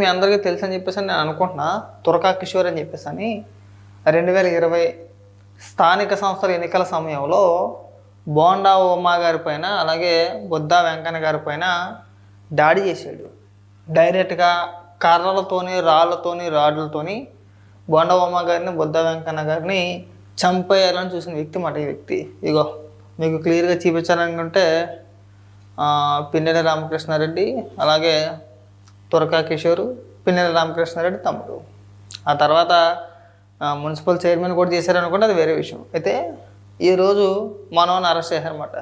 మీ అందరికీ తెలుసు అని చెప్పేసి నేను అనుకుంటున్నా. తురకా కిషోర్ అని చెప్పేసి అని 2020 స్థానిక సంస్థల ఎన్నికల సమయంలో బోండా ఉమా గారి పైన అలాగే బుద్ధా వెంకన్న గారి పైన దాడి చేశాడు. డైరెక్ట్గా కర్రలతోని రాళ్ళతోని రాడ్లతోని బోండా ఉమా గారిని బుద్ధా వెంకన్న గారిని చంపేయాలని చూసిన వ్యక్తి మాట ఈ వ్యక్తి. ఇగో మీకు క్లియర్గా చూపించాలనుకుంటే పిన్నెల రామకృష్ణారెడ్డి అలాగే తురకా కిషోర్, పిన్నెల రామకృష్ణారెడ్డి తమ్ముడు. ఆ తర్వాత మున్సిపల్ చైర్మన్ కూడా చేశారనుకుంటే అది వేరే విషయం. అయితే ఈరోజు మనోని అరెస్ట్ చేశారన్నమాట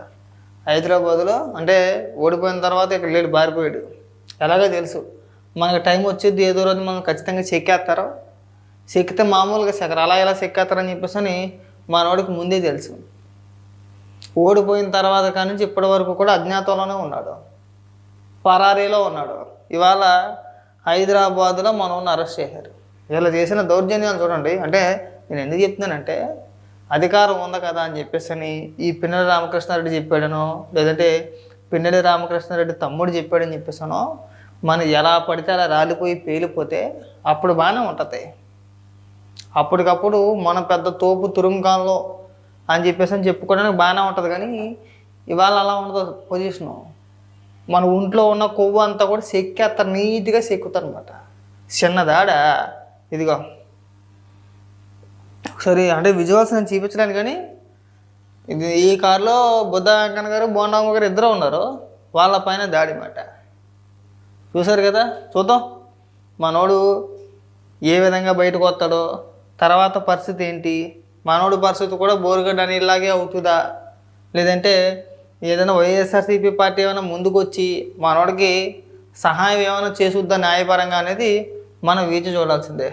హైదరాబాద్లో. అంటే ఓడిపోయిన తర్వాత ఇక్కడ లేడు, బారిపోయాడు. ఎలాగో తెలుసు మనకు టైం వచ్చేది ఏదో రోజు మనం ఖచ్చితంగా చెక్కేస్తారు. చెక్కితే మామూలుగా అలా ఎలా చెక్కేస్తారని చెప్పేసి అని మనోడికి ముందే తెలుసు. ఓడిపోయిన తర్వాత కానీ నుంచి ఇప్పటి వరకు కూడా అజ్ఞాతంలోనే ఉన్నాడు, పరారీలో ఉన్నాడు. ఇవాళ హైదరాబాద్లో మనోని అరెస్ట్ చేశారు. ఇలా చేసిన దౌర్జన్యాలు చూడండి. అంటే నేను ఎందుకు చెప్తున్నానంటే అధికారం ఉంది కదా అని చెప్పేసి అని ఈ పిన్నెల రామకృష్ణారెడ్డి చెప్పాడనో లేదంటే పిన్నెల రామకృష్ణారెడ్డి తమ్ముడు చెప్పాడని చెప్పేసానో మనం ఎలా పడితే అలా రాలిపోయి పేలిపోతే అప్పుడు బాగానే ఉంటుంది. అప్పటికప్పుడు మనం పెద్ద తోపు తురుంకాల్లో అని చెప్పేసి అని చెప్పుకోవడానికి బాగానే ఉంటుంది. కానీ ఇవాళ అలా ఉండదు పొజిషను. మన ఒంట్లో ఉన్న కొవ్వు అంతా కూడా సెక్కేస్తారు, నీట్గా సెక్కుతారు అనమాట. చిన్నదాడా ఇదిగో ఒకసారి అంటే విజువల్స్ నేను చూపించడానికి. కానీ ఇది ఈ కారులో బుద్ధా వెంకన్న గారు బోండామ్మ గారు ఇద్దరు ఉన్నారు, వాళ్ళ పైన దాడి మాట చూసారు కదా. చూద్దాం మనోడు ఏ విధంగా బయటకు వస్తాడో, తర్వాత పరిస్థితి ఏంటి, మనోడు పరిస్థితి కూడా బోరుగడ్డ అనేలాగే అవుతుందా, లేదంటే ఏదైనా వైఎస్ఆర్సీపీ పార్టీ ఏమైనా ముందుకు వచ్చి మనోడికి సహాయం ఏమైనా చేసుద్దా న్యాయపరంగా అనేది మనం వేచి చూడాల్సిందే.